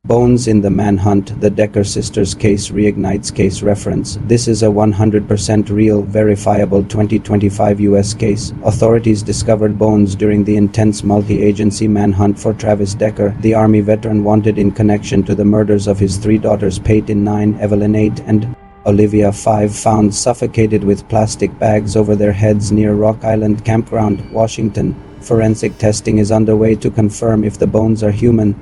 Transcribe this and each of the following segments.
Bones in the Manhunt, the Decker sisters case reignites case reference. This is a 100% real, verifiable 2025 U.S. case. Authorities discovered bones during the intense multi-agency manhunt for Travis Decker, the Army veteran wanted in connection to the murders of his three daughters Paityn 9, Evelyn 8, and Olivia 5, found suffocated with plastic bags over their heads near Rock Island Campground, Washington. Forensic testing is underway to confirm if the bones are human.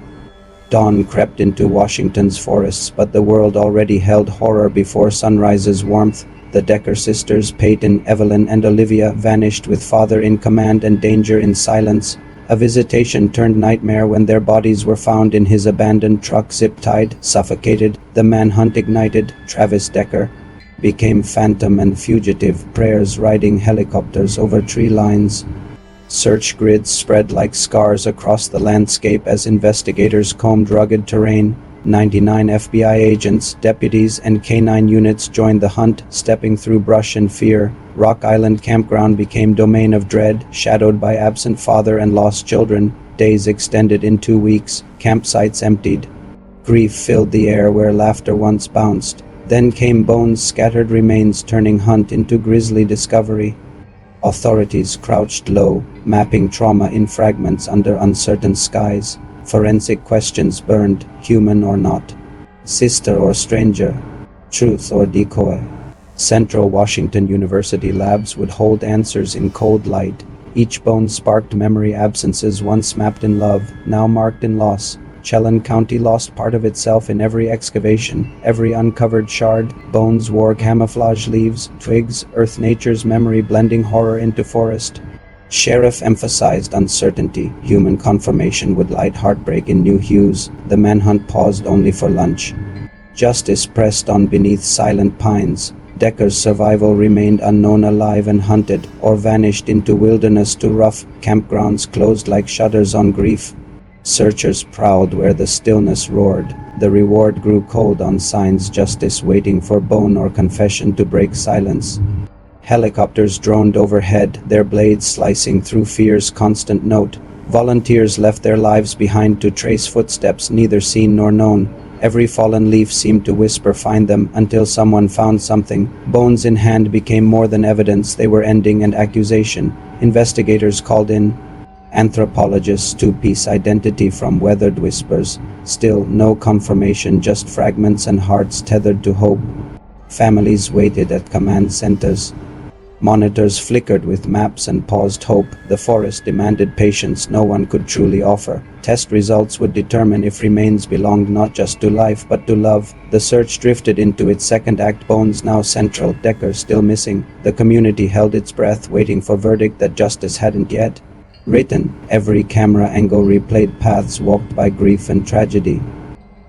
Dawn crept into Washington's forests, but the world already held horror before sunrise's warmth. The Decker sisters, Paityn, Evelyn, and Olivia, vanished with father in command and danger in silence. A visitation turned nightmare when their bodies were found in his abandoned truck, zip-tied, suffocated. The manhunt ignited. Travis Decker became phantom and fugitive, prayers riding helicopters over tree lines. Search grids spread like scars across the landscape as investigators combed rugged terrain. 99 FBI agents, deputies, and K-9 units joined the hunt, stepping through brush and fear. Rock Island Campground became domain of dread, shadowed by absent father and lost children. Days extended in 2 weeks, campsites emptied. Grief filled the air where laughter once bounced. Then came bones, scattered remains, turning hunt into grisly discovery. Authorities crouched low, mapping trauma in fragments under uncertain skies. Forensic questions burned, human or not, sister or stranger, truth or decoy. Central Washington University labs would hold answers in cold light. Each bone sparked memory, absences once mapped in love, now marked in loss. Chelan County lost part of itself in every excavation, every uncovered shard. Bones wore camouflage leaves, twigs, earth, nature's memory blending horror into forest. Sheriff emphasized uncertainty. Human confirmation would light heartbreak in new hues. The manhunt paused only for lunch. Justice pressed on beneath silent pines. Decker's survival remained unknown, alive and hunted, or vanished into wilderness to rough campgrounds closed like shutters on grief. Searchers prowled where the stillness roared. The reward grew cold on signs, justice waiting for bone or confession to break silence. Helicopters droned overhead, their blades slicing through fear's constant note. Volunteers left their lives behind to trace footsteps neither seen nor known. Every fallen leaf seemed to whisper, find them, until someone found something. Bones in hand became more than evidence, they were ending and accusation. Investigators called in anthropologists to piece identity from weathered whispers. Still, no confirmation, just fragments and hearts tethered to hope. Families waited at command centers. Monitors flickered with maps and paused hope. The forest demanded patience no one could truly offer. Test results would determine if remains belonged not just to life but to love. The search drifted into its second act, bones now central, Decker still missing. The community held its breath, waiting for verdict that justice hadn't yet written. Every camera angle replayed paths walked by grief and tragedy.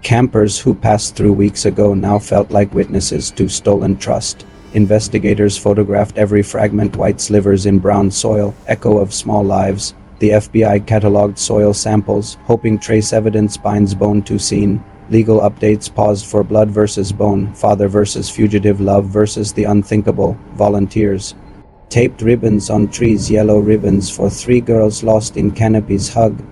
Campers who passed through weeks ago now felt like witnesses to stolen trust. Investigators photographed every fragment, white slivers in brown soil, echo of small lives. The FBI cataloged soil samples, hoping trace evidence binds bone to scene. Legal updates paused for blood versus bone, father versus fugitive, love versus the unthinkable. Volunteers taped ribbons on trees, yellow ribbons for 3 girls lost in canopies hug.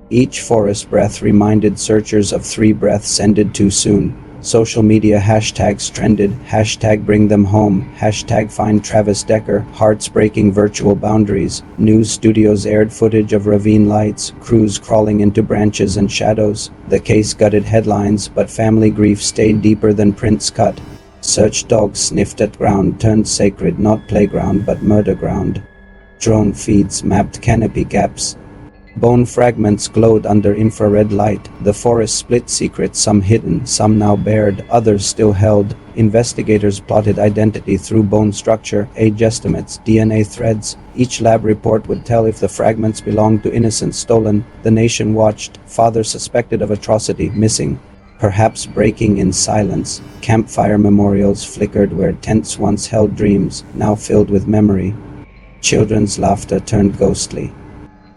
Each forest breath reminded searchers of 3 breaths ended too soon. Social media hashtags trended, hashtag bring them home, hashtag find Travis Decker, hearts breaking virtual boundaries. News studios aired footage of ravine lights, crews crawling into branches and shadows. The case gutted headlines, but family grief stayed deeper than prints cut. Search dogs sniffed at ground, turned sacred, not playground but murder ground. Drone feeds mapped canopy gaps. Bone fragments glowed under infrared light. The forest split, secrets, some hidden, some now bared, others still held. Investigators plotted identity through bone structure, age estimates, DNA threads. Each lab report would tell if the fragments belonged to innocents, stolen. The nation watched. Father suspected of atrocity, missing, perhaps breaking in silence. Campfire memorials flickered where tents once held dreams, now filled with memory. Children's laughter turned ghostly.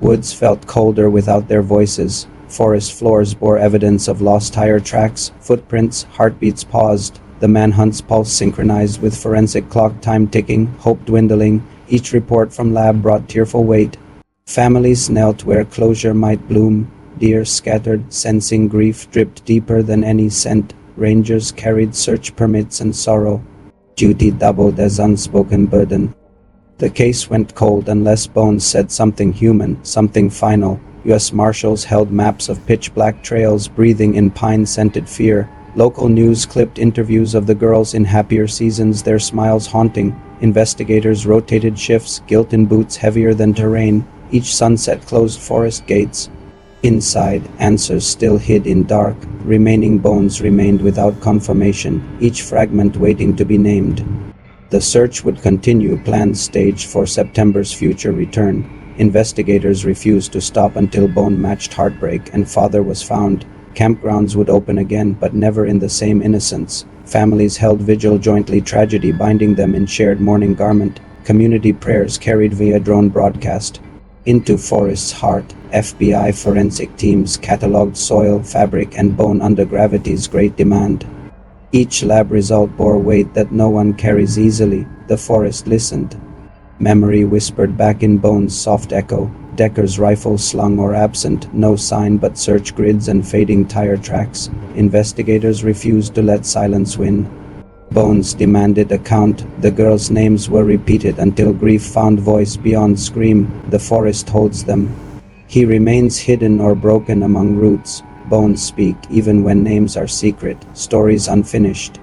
Woods felt colder without their voices. Forest floors bore evidence of lost tire tracks, footprints, heartbeats paused. The manhunt's pulse synchronized with forensic clock, time ticking, hope dwindling. Each report from lab brought tearful weight. Families knelt where closure might bloom. Deer scattered, sensing grief dripped deeper than any scent. Rangers carried search permits and sorrow. Duty doubled as unspoken burden. The case went cold unless Bones said something human, something final. U.S. Marshals held maps of pitch-black trails breathing in pine-scented fear. Local news clipped interviews of the girls in happier seasons, their smiles haunting. Investigators rotated shifts, guilt in boots heavier than terrain. Each sunset closed forest gates. Inside, answers still hid in dark. Remaining bones remained without confirmation, each fragment waiting to be named. The search would continue, plans staged for September's future return. Investigators refused to stop until bone matched heartbreak and father was found. Campgrounds would open again, but never in the same innocence. Families held vigil jointly, tragedy binding them in shared mourning garment. Community prayers carried via drone broadcast. Into forest's heart, FBI forensic teams cataloged soil, fabric, and bone under gravity's great demand. Each lab result bore weight that no one carries easily. The forest listened. Memory whispered back in Bone's soft echo. Decker's rifle slung or absent, no sign but search grids and fading tire tracks. Investigators refused to let silence win. Bones demanded account. The girls' names were repeated until grief found voice beyond scream. The forest holds them. He remains hidden or broken among roots. Bones speak even when names are secret, stories unfinished.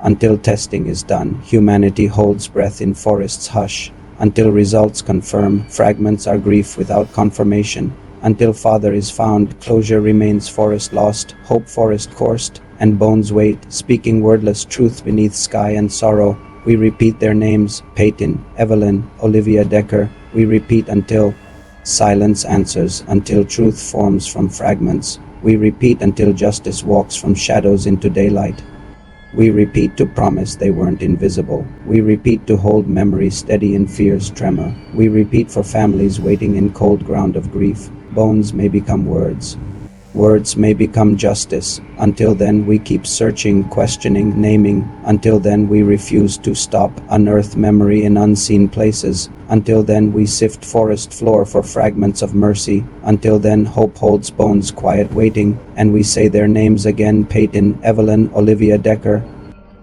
Until testing is done, humanity holds breath in forest's hush. Until results confirm, fragments are grief without confirmation. Until father is found, closure remains, forest lost, hope forest coursed, and bones wait, speaking wordless truth beneath sky and sorrow. We repeat their names, Paityn, Evelyn, Olivia Decker. We repeat until silence answers, until truth forms from fragments. We repeat until justice walks from shadows into daylight. We repeat to promise they weren't invisible. We repeat to hold memory steady in fear's tremor. We repeat for families waiting in cold ground of grief. Bones may become words. Words may become justice. Until then we keep searching, questioning, naming. Until then we refuse to stop, unearth memory in unseen places. Until then we sift forest floor for fragments of mercy. Until then hope holds Bones quiet waiting, and we say their names again, Paityn, Evelyn, Olivia Decker,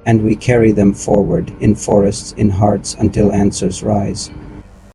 and we carry them forward, in forests, in hearts, until answers rise.